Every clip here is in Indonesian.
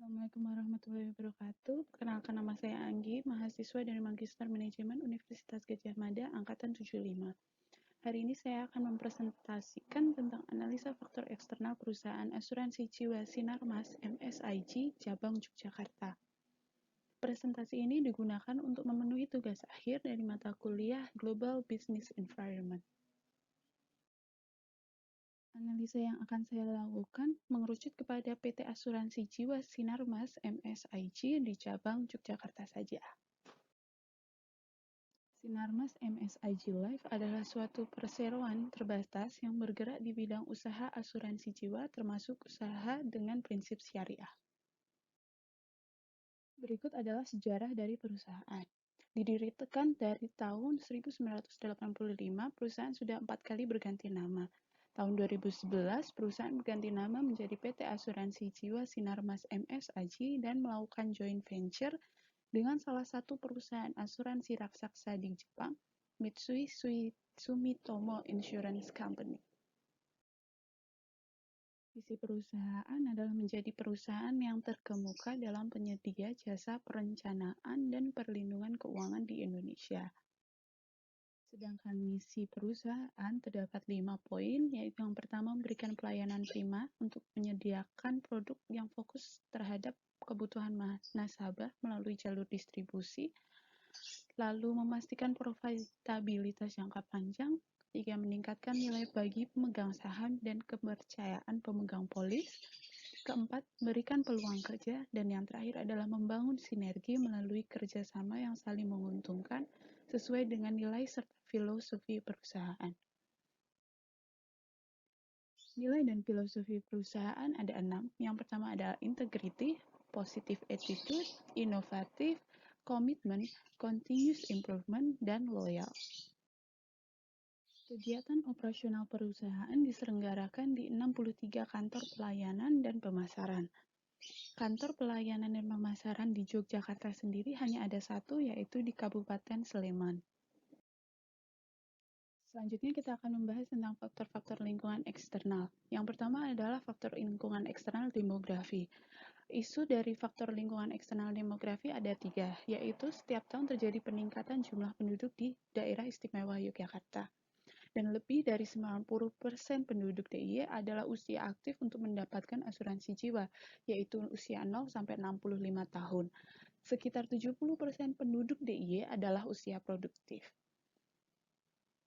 Assalamualaikum warahmatullahi wabarakatuh. Perkenalkan, nama saya Anggi, mahasiswa dari Magister Manajemen Universitas Gadjah Mada Angkatan 75. Hari ini saya akan mempresentasikan tentang analisa faktor eksternal perusahaan asuransi jiwa Sinarmas MSIG Cabang Yogyakarta. Presentasi ini digunakan untuk memenuhi tugas akhir dari mata kuliah Global Business Environment. Analisa yang akan saya lakukan mengerucut kepada PT Asuransi Jiwa Sinarmas MSIG di cabang Yogyakarta saja. Sinarmas MSIG Life adalah suatu perseroan terbatas yang bergerak di bidang usaha asuransi jiwa termasuk usaha dengan prinsip syariah. Berikut adalah sejarah dari perusahaan. Didirikan dari tahun 1985, perusahaan sudah 4 kali berganti nama. Tahun 2011, perusahaan berganti nama menjadi PT Asuransi Jiwa Sinarmas MSIG dan melakukan joint venture dengan salah satu perusahaan asuransi raksasa di Jepang, Mitsui Sumitomo Insurance Company. Visi perusahaan adalah menjadi perusahaan yang terkemuka dalam penyedia jasa perencanaan dan perlindungan keuangan di Indonesia. Sedangkan misi perusahaan terdapat 5 poin, yaitu yang pertama memberikan pelayanan prima untuk menyediakan produk yang fokus terhadap kebutuhan nasabah melalui jalur distribusi, lalu memastikan profitabilitas jangka panjang, ketiga meningkatkan nilai bagi pemegang saham dan kepercayaan pemegang polis, keempat berikan peluang kerja, dan yang terakhir adalah membangun sinergi melalui kerjasama yang saling menguntungkan sesuai dengan nilai serta filosofi perusahaan. Nilai dan filosofi perusahaan ada 6. Yang pertama adalah integrity, positive attitude, inovatif, komitmen, continuous improvement, dan loyal. Kegiatan operasional perusahaan diselenggarakan di 63 kantor pelayanan dan pemasaran. Kantor pelayanan dan pemasaran di Yogyakarta sendiri hanya ada satu, yaitu di Kabupaten Sleman. Selanjutnya kita akan membahas tentang faktor-faktor lingkungan eksternal. Yang pertama adalah faktor lingkungan eksternal demografi. Isu dari faktor lingkungan eksternal demografi ada 3, yaitu setiap tahun terjadi peningkatan jumlah penduduk di daerah istimewa Yogyakarta. Dan lebih dari 90% penduduk DIY adalah usia aktif untuk mendapatkan asuransi jiwa, yaitu usia 0-65 tahun. Sekitar 70% penduduk DIY adalah usia produktif.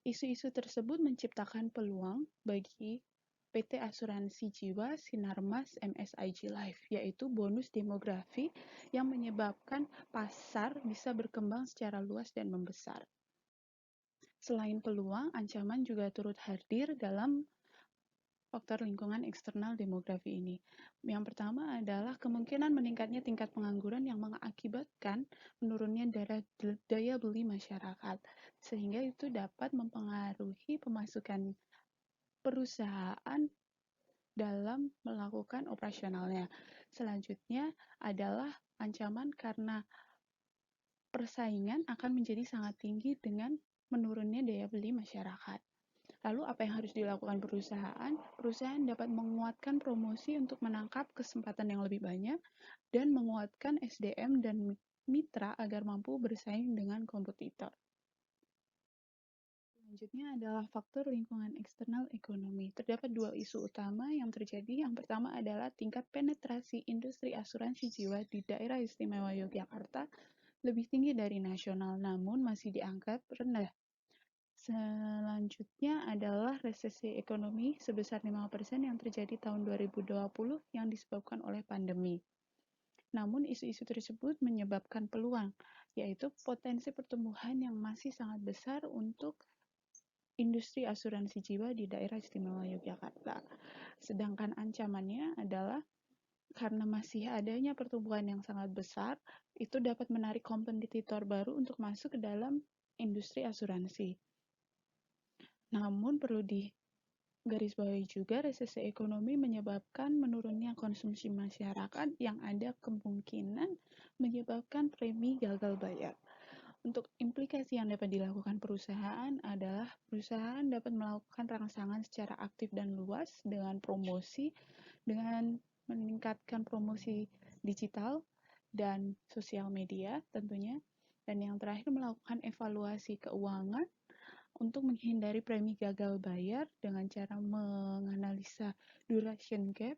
Isu-isu tersebut menciptakan peluang bagi PT Asuransi Jiwa Sinarmas MSIG Life, yaitu bonus demografi yang menyebabkan pasar bisa berkembang secara luas dan membesar. Selain peluang, ancaman juga turut hadir dalam faktor lingkungan eksternal demografi ini. Yang pertama adalah kemungkinan meningkatnya tingkat pengangguran yang mengakibatkan menurunnya daya beli masyarakat, sehingga itu dapat mempengaruhi pemasukan perusahaan dalam melakukan operasionalnya. Selanjutnya adalah ancaman karena persaingan akan menjadi sangat tinggi dengan menurunnya daya beli masyarakat. Lalu apa yang harus dilakukan perusahaan? Perusahaan dapat menguatkan promosi untuk menangkap kesempatan yang lebih banyak dan menguatkan SDM dan mitra agar mampu bersaing dengan kompetitor. Selanjutnya adalah faktor lingkungan eksternal ekonomi. Terdapat 2 isu utama yang terjadi. Yang pertama adalah tingkat penetrasi industri asuransi jiwa di daerah istimewa Yogyakarta lebih tinggi dari nasional, namun masih dianggap rendah. Selanjutnya adalah resesi ekonomi sebesar 5% yang terjadi tahun 2020 yang disebabkan oleh pandemi. Namun isu-isu tersebut menyebabkan peluang, yaitu potensi pertumbuhan yang masih sangat besar untuk industri asuransi jiwa di daerah istimewa Yogyakarta. Sedangkan ancamannya adalah karena masih adanya pertumbuhan yang sangat besar, itu dapat menarik kompetitor baru untuk masuk ke dalam industri asuransi. Namun perlu digarisbawahi juga, resesi ekonomi menyebabkan menurunnya konsumsi masyarakat yang ada kemungkinan menyebabkan premi gagal bayar. Untuk implikasi yang dapat dilakukan perusahaan adalah perusahaan dapat melakukan rangsangan secara aktif dan luas dengan promosi, dengan meningkatkan promosi digital dan sosial media tentunya. Dan yang terakhir melakukan evaluasi keuangan untuk menghindari premi gagal bayar dengan cara menganalisa duration gap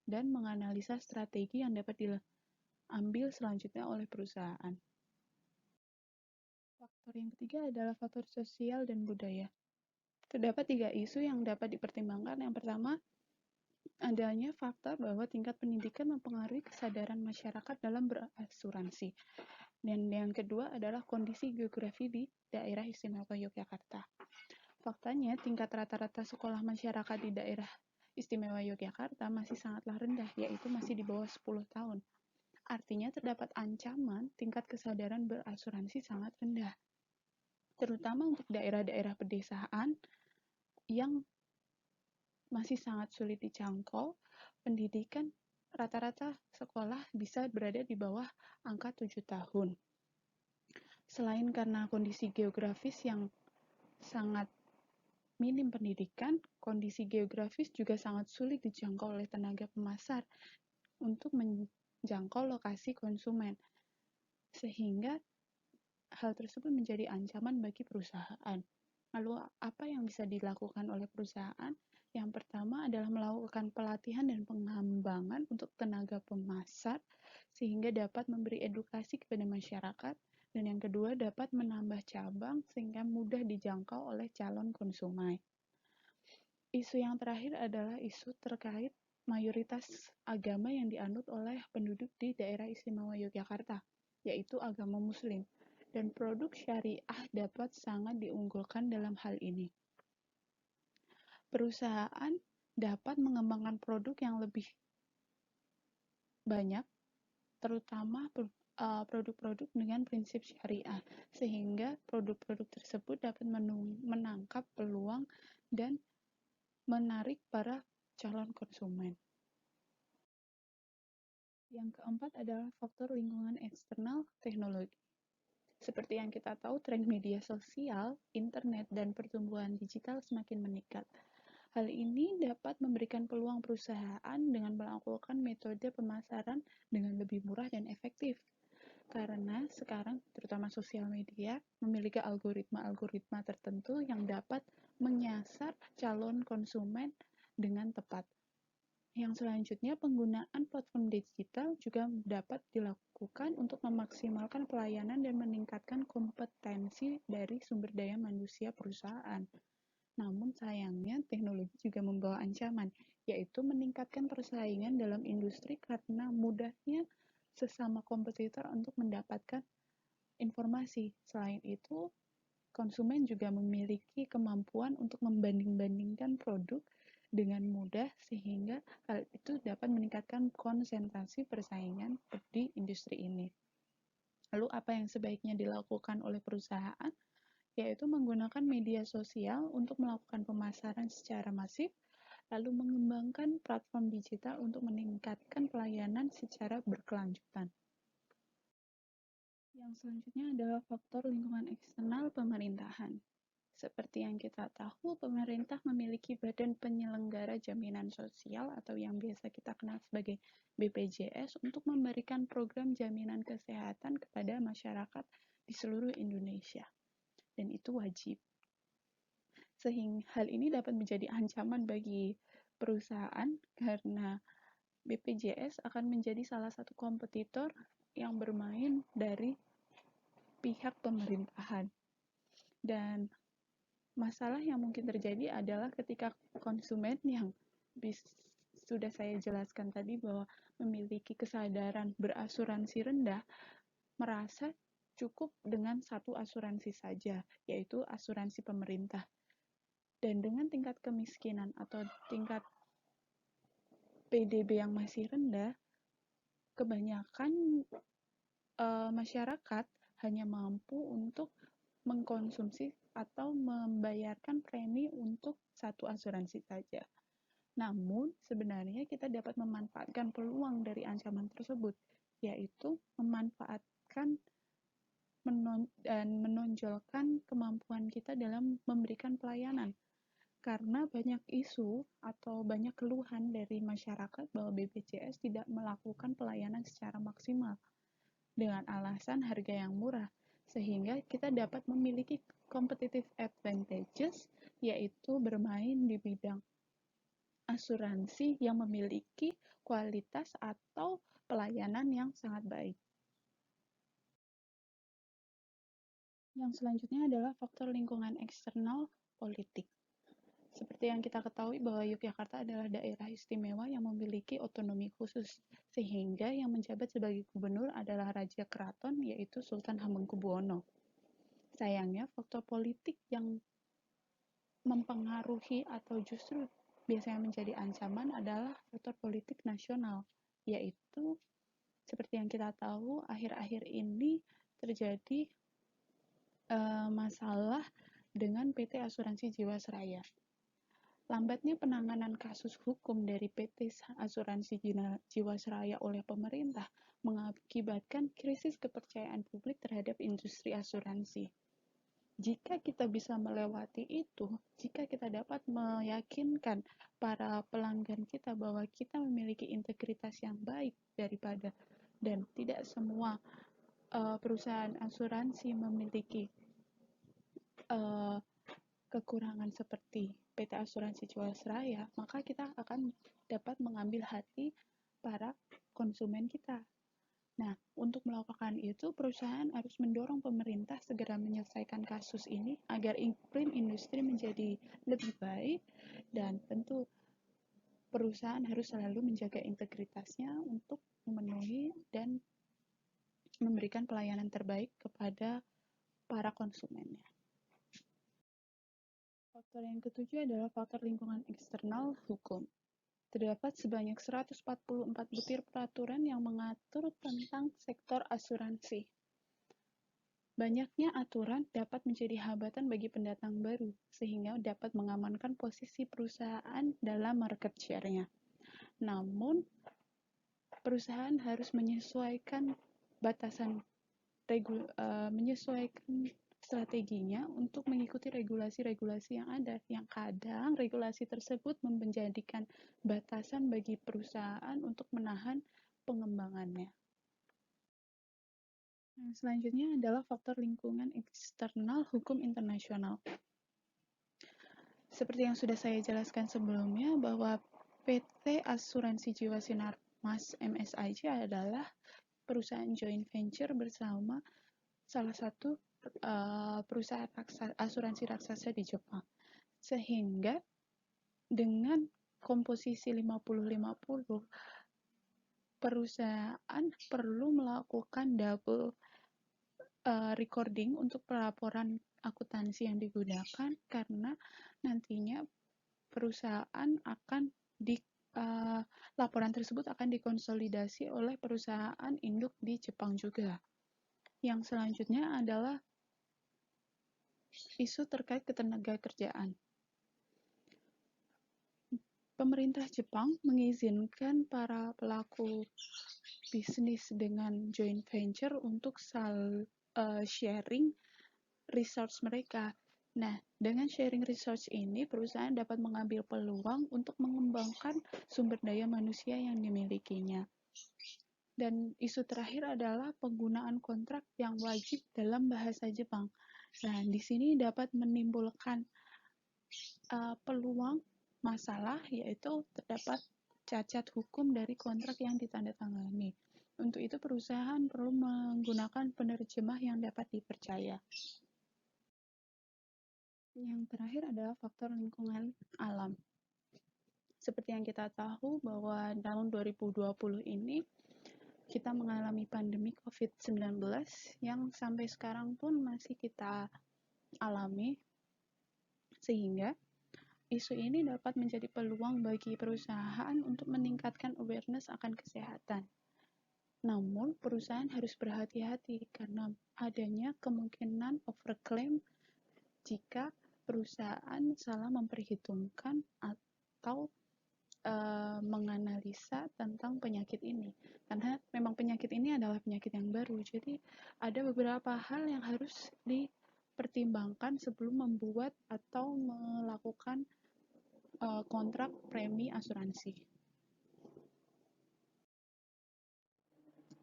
dan menganalisa strategi yang dapat diambil selanjutnya oleh perusahaan. Faktor yang ketiga adalah faktor sosial dan budaya. Terdapat 3 isu yang dapat dipertimbangkan. Yang pertama, adanya fakta bahwa tingkat pendidikan mempengaruhi kesadaran masyarakat dalam berasuransi. Dan yang kedua adalah kondisi geografi di daerah istimewa Yogyakarta. Faktanya, tingkat rata-rata sekolah masyarakat di daerah istimewa Yogyakarta masih sangatlah rendah, yaitu masih di bawah 10 tahun. Artinya terdapat ancaman tingkat kesadaran berasuransi sangat rendah, terutama untuk daerah-daerah pedesaan yang masih sangat sulit dijangkau. Pendidikan rata-rata sekolah bisa berada di bawah angka 7 tahun. Selain karena kondisi geografis yang sangat minim pendidikan, kondisi geografis juga sangat sulit dijangkau oleh tenaga pemasar untuk menjangkau lokasi konsumen, sehingga hal tersebut menjadi ancaman bagi perusahaan. Lalu apa yang bisa dilakukan oleh perusahaan? Yang pertama adalah melakukan pelatihan dan pengembangan untuk tenaga pemasar sehingga dapat memberi edukasi kepada masyarakat, dan yang kedua dapat menambah cabang sehingga mudah dijangkau oleh calon konsumen. Isu yang terakhir adalah isu terkait mayoritas agama yang dianut oleh penduduk di daerah istimewa Yogyakarta, yaitu agama Muslim, dan produk syariah dapat sangat diunggulkan dalam hal ini. Perusahaan dapat mengembangkan produk yang lebih banyak, terutama produk-produk dengan prinsip syariah, sehingga produk-produk tersebut dapat menangkap peluang dan menarik para calon konsumen. Yang keempat adalah faktor lingkungan eksternal teknologi. Seperti yang kita tahu, tren media sosial, internet, dan pertumbuhan digital semakin meningkat. Hal ini dapat memberikan peluang perusahaan dengan melakukan metode pemasaran dengan lebih murah dan efektif. Karena sekarang, terutama sosial media, memiliki algoritma-algoritma tertentu yang dapat menyasar calon konsumen dengan tepat. Yang selanjutnya, penggunaan platform digital juga dapat dilakukan untuk memaksimalkan pelayanan dan meningkatkan kompetensi dari sumber daya manusia perusahaan. Namun sayangnya, teknologi juga membawa ancaman, yaitu meningkatkan persaingan dalam industri karena mudahnya sesama kompetitor untuk mendapatkan informasi. Selain itu, konsumen juga memiliki kemampuan untuk membanding-bandingkan produk dengan mudah, sehingga hal itu dapat meningkatkan konsentrasi persaingan di industri ini. Lalu apa yang sebaiknya dilakukan oleh perusahaan? Yaitu menggunakan media sosial untuk melakukan pemasaran secara masif, lalu mengembangkan platform digital untuk meningkatkan pelayanan secara berkelanjutan. Yang selanjutnya adalah faktor lingkungan eksternal pemerintahan. Seperti yang kita tahu, pemerintah memiliki Badan Penyelenggara Jaminan Sosial atau yang biasa kita kenal sebagai BPJS untuk memberikan program jaminan kesehatan kepada masyarakat di seluruh Indonesia. Dan itu wajib. Sehingga hal ini dapat menjadi ancaman bagi perusahaan karena BPJS akan menjadi salah satu kompetitor yang bermain dari pihak pemerintahan. Dan masalah yang mungkin terjadi adalah ketika konsumen yang sudah saya jelaskan tadi bahwa memiliki kesadaran berasuransi rendah, merasa cukup dengan satu asuransi saja, yaitu asuransi pemerintah. Dan dengan tingkat kemiskinan atau tingkat PDB yang masih rendah, kebanyakan masyarakat hanya mampu untuk mengkonsumsi atau membayarkan premi untuk satu asuransi saja. Namun, sebenarnya kita dapat memanfaatkan peluang dari ancaman tersebut, yaitu memanfaatkan dan menonjolkan kemampuan kita dalam memberikan pelayanan. karena banyak isu atau banyak keluhan dari masyarakat bahwa BPJS tidak melakukan pelayanan secara maksimal dengan alasan harga yang murah, sehingga kita dapat memiliki competitive advantages, yaitu bermain di bidang asuransi yang memiliki kualitas atau pelayanan yang sangat baik. Yang selanjutnya adalah faktor lingkungan eksternal politik. Seperti yang kita ketahui bahwa Yogyakarta adalah daerah istimewa yang memiliki otonomi khusus, sehingga yang menjabat sebagai gubernur adalah Raja Keraton, yaitu Sultan Hamengkubuwono. Sayangnya, faktor politik yang mempengaruhi atau justru biasanya menjadi ancaman adalah faktor politik nasional, yaitu seperti yang kita tahu akhir-akhir ini terjadi masalah dengan PT Asuransi Jiwasraya. Lambatnya penanganan kasus hukum dari PT Asuransi Jiwasraya oleh pemerintah mengakibatkan krisis kepercayaan publik terhadap industri asuransi. Jika kita bisa melewati itu, jika kita dapat meyakinkan para pelanggan kita bahwa kita memiliki integritas yang baik daripada dan tidak semua perusahaan asuransi memiliki kekurangan seperti PT Asuransi Jiwasraya, maka kita akan dapat mengambil hati para konsumen kita. Nah, untuk melakukan itu, perusahaan harus mendorong pemerintah segera menyelesaikan kasus ini agar iklim industri menjadi lebih baik, dan tentu perusahaan harus selalu menjaga integritasnya untuk memenuhi dan memberikan pelayanan terbaik kepada para konsumennya. Faktor yang ketujuh adalah faktor lingkungan eksternal hukum. Terdapat sebanyak 144 butir peraturan yang mengatur tentang sektor asuransi. Banyaknya aturan dapat menjadi hambatan bagi pendatang baru, sehingga dapat mengamankan posisi perusahaan dalam market share-nya. Namun, perusahaan harus menyesuaikan menyesuaikan strateginya untuk mengikuti regulasi-regulasi yang ada, yang kadang regulasi tersebut menjadikan batasan bagi perusahaan untuk menahan pengembangannya. Nah, selanjutnya adalah faktor lingkungan eksternal hukum internasional. Seperti yang sudah saya jelaskan sebelumnya, bahwa PT Asuransi Jiwa Sinar Mas MSIJ adalah perusahaan joint venture bersama salah satu perusahaan asuransi raksasa di Jepang. Sehingga dengan komposisi 50-50, perusahaan perlu melakukan double recording untuk pelaporan akuntansi yang digunakan, karena nantinya perusahaan akan laporan tersebut akan dikonsolidasi oleh perusahaan induk di Jepang juga. Yang selanjutnya adalah isu terkait ketenagakerjaan. Pemerintah Jepang mengizinkan para pelaku bisnis dengan joint venture untuk sharing resource mereka. Nah, dengan sharing resource ini, perusahaan dapat mengambil peluang untuk mengembangkan sumber daya manusia yang dimilikinya. Dan isu terakhir adalah penggunaan kontrak yang wajib dalam bahasa Jepang. Nah, di sini dapat menimbulkan peluang masalah, yaitu terdapat cacat hukum dari kontrak yang ditandatangani. Untuk itu, perusahaan perlu menggunakan penerjemah yang dapat dipercaya. Yang terakhir adalah faktor lingkungan alam. Seperti yang kita tahu bahwa tahun 2020 ini kita mengalami pandemi COVID-19 yang sampai sekarang pun masih kita alami, sehingga isu ini dapat menjadi peluang bagi perusahaan untuk meningkatkan awareness akan kesehatan. Namun, perusahaan harus berhati-hati karena adanya kemungkinan overclaim jika perusahaan salah memperhitungkan atau menganalisa tentang penyakit ini. Karena memang penyakit ini adalah penyakit yang baru, jadi ada beberapa hal yang harus dipertimbangkan sebelum membuat atau melakukan kontrak premi asuransi.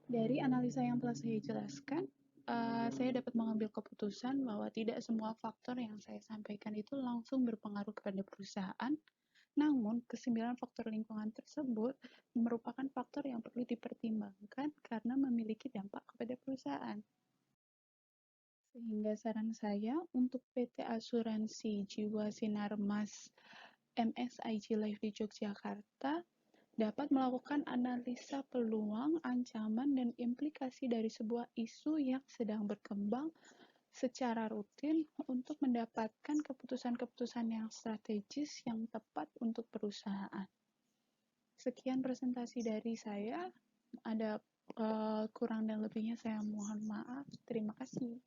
Dari analisa yang telah saya jelaskan, saya dapat mengambil keputusan bahwa tidak semua faktor yang saya sampaikan itu langsung berpengaruh kepada perusahaan, namun kesembilan faktor lingkungan tersebut merupakan faktor yang perlu dipertimbangkan karena memiliki dampak kepada perusahaan. Sehingga saran saya untuk PT Asuransi Jiwa Sinarmas MSIG Life di Yogyakarta dapat melakukan analisa peluang, ancaman, dan implikasi dari sebuah isu yang sedang berkembang secara rutin untuk mendapatkan keputusan-keputusan yang strategis yang tepat untuk perusahaan. Sekian presentasi dari saya. Ada kurang dan lebihnya saya mohon maaf. Terima kasih.